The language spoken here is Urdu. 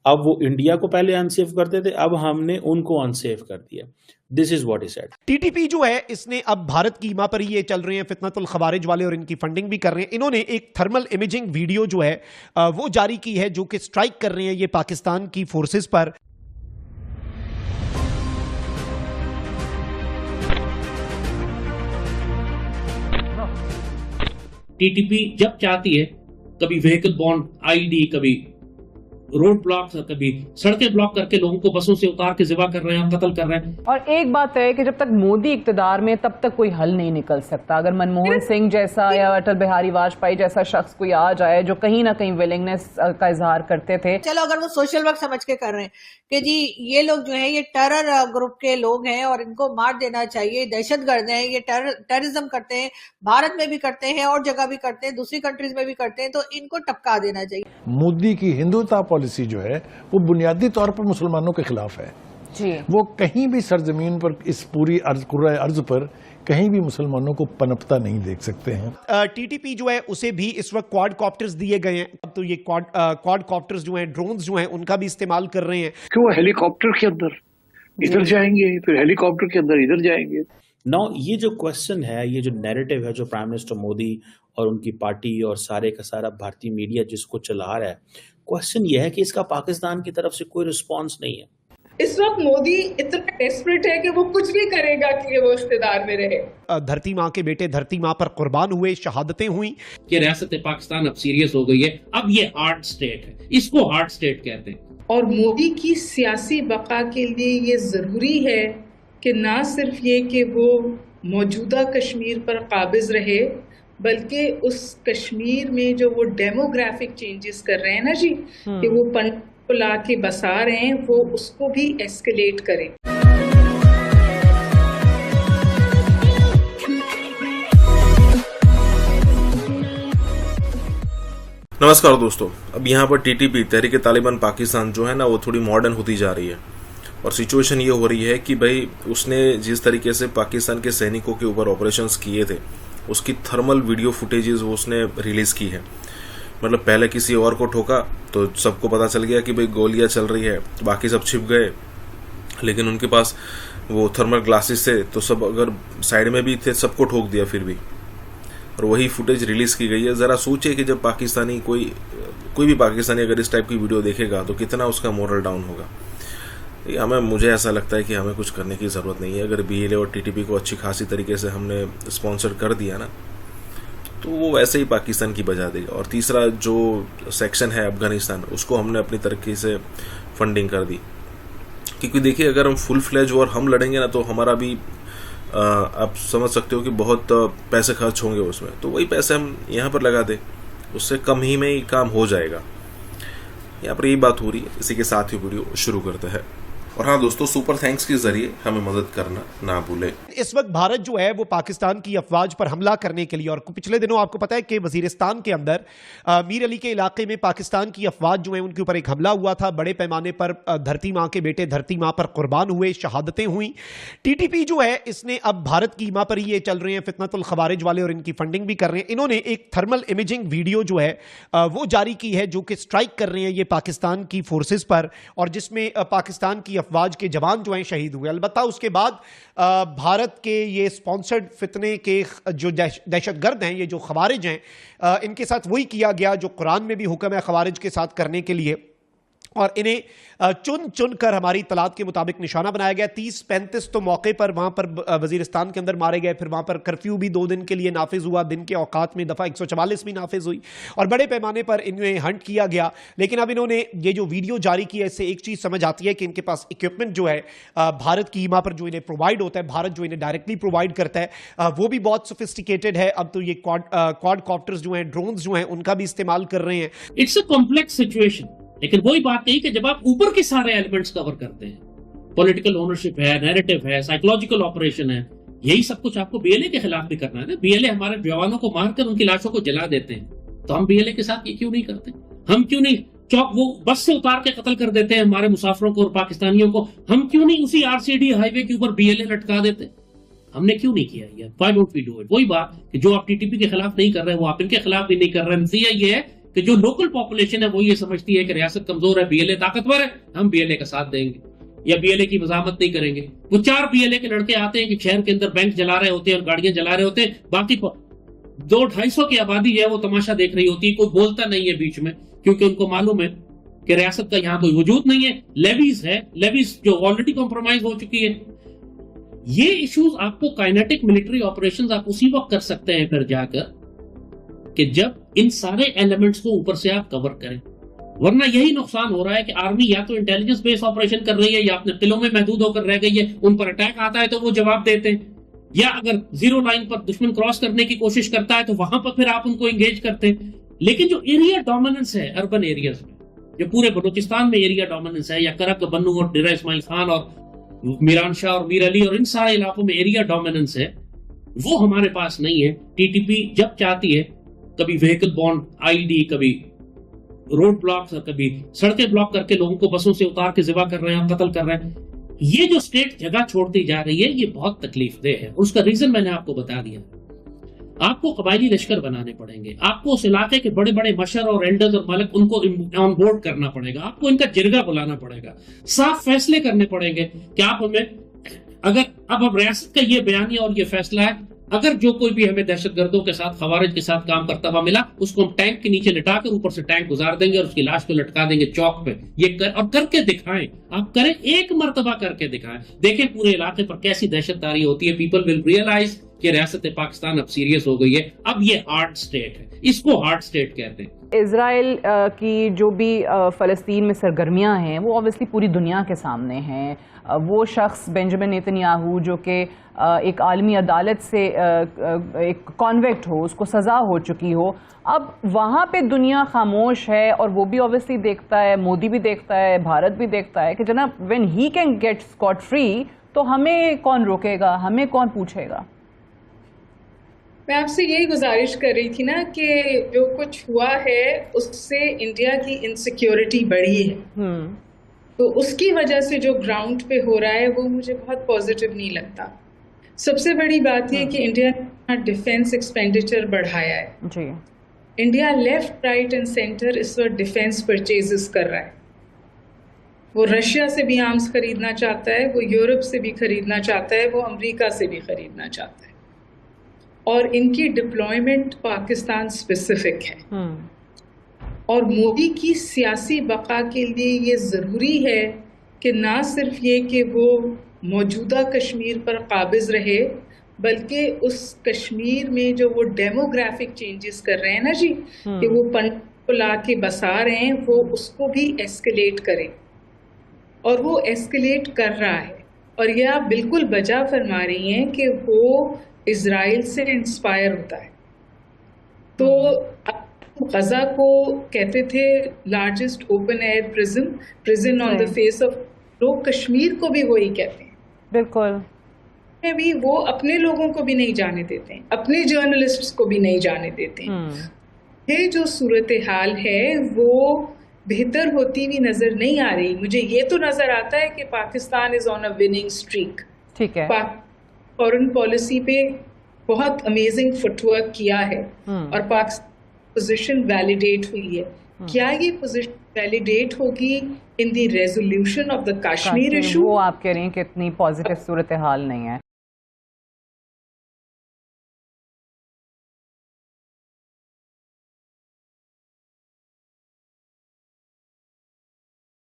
اب وہ انڈیا کو پہلے انسیف کرتے تھے، اب ہم نے ان کو انسیف کر دیا. This is what he said. T T P جو ہے اس نے اب بھارت کی ایما پر ہی یہ چل رہے ہیں فتنۃ الخوارج والے اور ان کی فنڈنگ بھی کر رہے ہیں. انہوں نے ایک تھرمل امیجنگ ویڈیو جو ہے وہ جاری کی ہے جو کہ سٹرائک کر رہے ہیں یہ پاکستان کی فورسز پر. ٹی ٹی پی جب چاہتی ہے کبھی وہیکل بانڈ آئی ڈی، کبھی روڈ بلاک، کبھی سڑکیں بلاک کر کے لوگوں کو بسوں سے اتار کے ذبح کر رہے ہیں، قتل کر رہے ہیں. اور ایک بات ہے کہ جب تک مودی اقتدار میں تب تک کوئی حل نہیں نکل سکتا. اگر منموہن سنگھ جیسا یا اٹل بہاری واجپئی جیسا شخص کوئی آ جائے جو کہیں نہ کہیں ولنگنس کا اظہار کرتے تھے. چلو اگر وہ سوشل ورک سمجھ کے کر رہے ہیں کہ جی یہ لوگ جو ہیں یہ ٹیرر گروپ کے لوگ ہیں اور ان کو مار دینا چاہیے، دہشت گرد ہیں، یہ ٹیررزم کرتے ہیں، بھارت میں بھی کرتے ہیں اور جگہ بھی کرتے ہیں، دوسری کنٹریز میں بھی کرتے ہیں، تو ان کو ٹپکا دینا چاہیے. مودی کی ہندوتا پالیسی جو ہے وہ بنیادی طور پر مسلمانوں کے خلاف ہے. جی وہ کہیں بھی سرزمین پر اس پوری کرۂ ارض پر کہیں بھی مسلمانوں کو پنپتا نہیں دیکھ سکتے ہیں. ٹی ٹی پی جو ہے اسے بھی اس وقت کواد کاپٹرز دیے گئے ہیں. اب تو یہ کواد کاپٹرز جو ہیں، ڈرونز جو ہیں، ان کا بھی استعمال کر رہے ہیں کہ وہ ہیلی کاپٹر کے اندر ادھر جائیں گے، پھر ہیلی کاپٹر کے اندر ادھر جائیں گے. نو یہ جو کوشچن ہے، یہ جو نیریٹو ہے جو پرائم منسٹر مودی اور ان کی پارٹی اور سارے کا سارا بھارتی میڈیا جس کو چلا رہا ہے، کوشچن یہ ہے کہ اس کا پاکستان کی طرف سے کوئی رسپانس نہیں ہے. اس وقت مودی اتنا ڈیسپریٹ ہے کہ وہ کچھ بھی کرے گا کہ وہ اقتدار میں رہے. دھرتی ماں کے بیٹے دھرتی ماں پر قربان ہوئے، شہادتیں ہوئیں. کہ ریاست پاکستان اب سیریس ہو گئی ہے، اب یہ ہارڈ سٹیٹ ہے، اس کو ہارڈ سٹیٹ کہتے ہیں. اور مودی کی سیاسی بقا کے لیے یہ ضروری ہے کہ نہ صرف یہ کہ وہ موجودہ کشمیر پر قابض رہے، بلکہ اس کشمیر میں جو وہ ڈیموگرافک چینجز کر رہے ہیں نا جی، کہ وہ پنڈت کو لا کے بسا رہے ہیں، وہ اس کو بھی ایسکیلیٹ کریں. نمسکار دوستو، اب یہاں پر ٹی ٹی پی تحریک طالبان پاکستان جو ہے نا وہ تھوڑی ماڈرن ہوتی جا رہی ہے. اور سچویشن یہ ہو رہی ہے کہ بھائی اس نے جس طریقے سے پاکستان کے سینکوں کے اوپر آپریشنز کیے تھے اس کی تھرمل ویڈیو فوٹیجز وہ اس نے ریلیز کی ہے. مطلب پہلے کسی اور کو ٹھوکا تو سب کو پتا چل گیا کہ بھائی گولیاں چل رہی ہے، باقی سب چھپ گئے، لیکن ان کے پاس وہ تھرمل گلاسز تھے تو سب اگر سائڈ میں بھی تھے سب کو ٹھوک دیا پھر بھی. اور وہی فوٹیج ریلیز کی گئی ہے. ذرا سوچے کہ جب پاکستانی کوئی بھی پاکستانی اگر اس ٹائپ کی ویڈیو دیکھے گا تو کتنا اس کا مورل ڈاؤن ہوگا. مجھے ایسا لگتا ہے کہ ہمیں کچھ کرنے کی ضرورت نہیں ہے. اگر بی ایل اے اور ٹی ٹی پی کو اچھی خاصی طریقے سے ہم نے اسپانسر کر دیا نا تو وہ ویسے ہی پاکستان کی بجا دے گا. اور تیسرا جو سیکشن ہے افغانستان، اس کو ہم نے اپنی ترقی سے فنڈنگ کر دی. کیونکہ دیکھیے اگر ہم فل فلیج اور ہم لڑیں گے نا تو ہمارا بھی آپ سمجھ سکتے ہو کہ بہت پیسے خرچ ہوں گے اس میں. تو وہی پیسے ہم یہاں پر لگا دیں، اس سے کم ہی میں ہی کام ہو جائے گا. یہاں پر یہی بات ہو رہی ہے. اسی کے ساتھ ہی ویڈیو شروع کرتے ہیں. اور ہاں دوستو، سپر تھینکس کے ذریعے ہمیں مدد کرنا نہ بھولیں. اس وقت بھارت جو ہے وہ پاکستان کی افواج پر حملہ کرنے کے لیے، اور پچھلے دنوں آپ کو پتا ہے کہ وزیرستان کے اندر میر علی کے علاقے میں پاکستان کی افواج جو ہیں ان کے اوپر ایک حملہ ہوا تھا. بڑے پیمانے پر دھرتی ماں کے بیٹے دھرتی ماں پر قربان ہوئے، شہادتیں ہوئیں. ٹی ٹی پی جو ہے اس نے اب بھارت کی ایما پر ہی یہ چل رہے ہیں فتنۃ الخوارج والے اور ان کی فنڈنگ بھی کر رہے ہیں. انہوں نے ایک تھرمل امیجنگ ویڈیو جو ہے وہ جاری کی ہے جو کہ سٹرائک کر رہے ہیں یہ پاکستان کی فورسز پر، اور جس میں پاکستان کی افواج کے جوان جو ہیں شہید ہوئے. البتہ اس کے بعد بھارت کے یہ سپانسرڈ فتنے کے جو دہشت گرد ہیں، یہ جو خوارج ہیں، ان کے ساتھ وہی کیا گیا جو قرآن میں بھی حکم ہے خوارج کے ساتھ کرنے کے لیے. اور انہیں چن کر ہماری اطلاعات کے مطابق نشانہ بنایا گیا. 30-35 تو موقع پر وہاں پر وزیرستان کے اندر مارے گئے. پھر وہاں پر کرفیو بھی 2 دن کے لیے نافذ ہوا، دن کے اوقات میں دفعہ 144 بھی نافذ ہوئی، اور بڑے پیمانے پر انہیں ہنٹ کیا گیا. لیکن اب انہوں نے یہ جو ویڈیو جاری کی ہے، اس سے ایک چیز سمجھ آتی ہے کہ ان کے پاس اکوپمنٹ جو ہے بھارت کی ایما پر جو انہیں پرووائڈ ہوتا ہے، بھارت جو انہیں ڈائریکٹلی پرووائڈ کرتا ہے، وہ بھی بہت سوفسٹیکیٹڈ ہے. اب تو یہ کواد کاپٹرز جو ہیں، ڈرونز جو ہیں، ان کا بھی استعمال کر رہے ہیں. It's a complex situation. لیکن وہی بات نہیں کہ جب آپ اوپر کے سارے ایلیمنٹس کور کرتے ہیں، پولیٹیکل اونرشپ ہے، نیریٹو ہے، سائیکولوجیکل آپریشن ہے، یہی سب کچھ آپ کو بی ایل اے کے خلاف بھی کرنا ہے نا. بی ایل اے ہمارے جوانوں کو مار کر ان کی لاشوں کو جلا دیتے ہیں، تو ہم بی ایل اے کے ساتھ یہ کیوں نہیں کرتے؟ ہم کیوں نہیں وہ بس سے اتار کے قتل کر دیتے ہیں ہمارے مسافروں کو اور پاکستانیوں کو؟ ہم کیوں نہیں اسی آر سی ڈی ہائی وے کے اوپر بی ایل اے لٹکا دیتے؟ ہم نے کیوں نہیں کیا یہ؟ Why don't we do it? وہی بات کہ جو آپ ٹی ٹی پی کے خلاف نہیں کر رہے وہ آپ ان کے خلاف بھی نہیں کر رہے. نتیجہ یہ ہے کہ جو لوکل پاپولیشن ہے وہ یہ سمجھتی ہے کہ ریاست کمزور ہے, BLA طاقتور ہے, ہم BLA کا ساتھ دیں گے یا BLA کی مزاحمت نہیں کریں گے. وہ 4 BLA کے لڑکے آتے ہیں کہ شہر کے اندر بینک جلا رہے ہوتے ہیں اور گاڑیاں جلا رہے ہوتے ہیں, باقی 200-250 کی آبادی ہے وہ تماشا دیکھ رہی ہوتی ہے, کوئی بولتا نہیں ہے بیچ میں, کیونکہ ان کو معلوم ہے کہ ریاست کا یہاں کوئی وجود نہیں ہے. لیویز ہے, لیویز جو آلریڈی کمپرومائز ہو چکی ہے. یہ ایشوز آپ کو کائنیٹک ملٹری آپریشنز آپ اسی وقت کر سکتے ہیں پھر جا کر کہ جب ان سارے ایلیمنٹس کو اوپر سے آپ کور کریں, ورنہ یہی نقصان ہو رہا ہے کہ آرمی یا تو انٹیلیجنس بیس آپریشن کر رہی ہے یا اپنے قلعوں میں محدود ہو کر رہ گئی ہے, ان پر اٹیک آتا ہے تو وہ جواب دیتے ہیں, یا اگر زیرو لائن پر دشمن کراس کرنے کی کوشش کرتا ہے تو وہاں پر پھر آپ ان کو انگیج کرتے ہیں. لیکن جو ایریا ڈومیننس ہے اربن ایریاز میں, جو پورے بلوچستان میں ایریا ڈومیننس ہے, یا کرک, بنو اور ڈیرہ اسماعیل خان اور میران شاہ اور میر علی اور ان سارے علاقوں میں ایریا ڈومیننس ہے, وہ ہمارے پاس نہیں ہے. TTP جب چاہتی ہے کبھی وہیکل بانڈ IED, کبھی روڈ بلاک, کبھی سڑکیں بلاک کر کے لوگوں کو بسوں سے اتار کے ذبح کر رہے ہیں, قتل کر رہے ہیں. یہ جو اسٹیٹ جگہ چھوڑتی جا رہی ہے یہ بہت تکلیف دہ ہے. اس کا ریزن میں نے آپ کو بتا دیا. آپ کو قبائلی لشکر بنانے پڑیں گے, آپ کو اس علاقے کے بڑے بڑے مشر اور ایلڈرز اور ملک ان کو آن بورڈ کرنا پڑے گا, آپ کو ان کا جرگہ بلانا پڑے گا, صاف فیصلے کرنے پڑیں گے کہ آپ ہمیں, اگر اب ریاست کا یہ بیانیہ اور یہ فیصلہ ہے, اگر جو کوئی بھی ہمیں دہشت گردوں کے ساتھ, خوارج کے ساتھ کام کرتا ہوا ملا, اس کو ہم ٹینک کے نیچے لٹا کر اوپر سے ٹینک گزار دیں گے اور اس کی لاش کو لٹکا دیں گے چوک پہ. یہ اور کر کے دکھائیں, آپ کریں, ایک مرتبہ کر کے دکھائیں, دیکھیں پورے علاقے پر کیسی دہشت داری ہوتی ہے. پیپل ول ریئلائز کہ ریاست پاکستان اب سیریس ہو گئی ہے, اب یہ ہارڈ سٹیٹ ہے, اس کو ہارڈ سٹیٹ کہتے ہیں. اسرائیل کی جو بھی فلسطین میں سرگرمیاں ہیں وہ اوبویسلی پوری دنیا کے سامنے ہیں. وہ شخص بنجمن نیتنیاہو جو کہ ایک عالمی عدالت سے ایک کانویکٹ ہو, اس کو سزا ہو چکی ہو, اب وہاں پہ دنیا خاموش ہے, اور وہ بھی اوبویسلی دیکھتا ہے, مودی بھی دیکھتا ہے, بھارت بھی دیکھتا ہے کہ جناب when he can get scot free تو ہمیں کون روکے گا, ہمیں کون پوچھے گا. میں آپ سے یہی گزارش کر رہی تھی نا کہ جو کچھ ہوا ہے اس سے انڈیا کی انسیکیورٹی بڑھی ہے, تو اس کی وجہ سے جو گراؤنڈ پہ ہو رہا ہے وہ مجھے بہت پازیٹیو نہیں لگتا. سب سے بڑی بات یہ کہ انڈیا نے ڈیفینس ایکسپینڈیچر بڑھایا ہے. جی, India left, right and centre اس وقت ڈیفینس پرچیزز کر رہا ہے. وہ رشیا سے بھی آرمز خریدنا چاہتا ہے, وہ یورپ سے بھی خریدنا چاہتا ہے, وہ امریکہ سے بھی خریدنا چاہتا ہے, اور ان کی ڈپلائمنٹ پاکستان اسپیسیفک ہے. اور مودی کی سیاسی بقا کے لیے یہ ضروری ہے کہ نہ صرف یہ کہ وہ موجودہ کشمیر پر قابض رہے, بلکہ اس کشمیر میں جو وہ ڈیموگرافک چینجز کر رہے ہیں نا جی, کہ وہ پنڈ کو لا کے بسا رہے ہیں, وہ اس کو بھی ایسکلیٹ کرے, اور وہ ایسکلیٹ کر رہا ہے. اور یہ آپ بالکل بجا فرما رہی ہیں کہ وہ اسرائیل سے انسپائر ہوتا ہے. تو غزہ کو کہتے تھے largest open air prison on the face of, لوگ کشمیر کو بھی وہی کہتے ہیں. بالکل, بھی وہ اپنے لوگوں کو بھی نہیں جانے دیتے ہیں, اپنے جرنلسٹس کو بھی نہیں جانے دیتے ہیں. یہ جو صورتحال ہے وہ بہتر ہوتی ہوئی نظر نہیں آ رہی. مجھے یہ تو نظر آتا ہے کہ پاکستان از آن اے وننگ اسٹریک. ٹھیک ہے, فورن پالیسی پہ بہت امیزنگ فٹ ورک کیا ہے, اور پاکستان پوزیشن ویلیڈیٹ ہوئی ہے. کیا یہ پوزیشن ویلیڈیٹ ہوگی in the resolution of the Kashmir issue? وہ آپ کہہ رہی ہیں کہ اتنی پازیٹیو صورتحال نہیں ہے.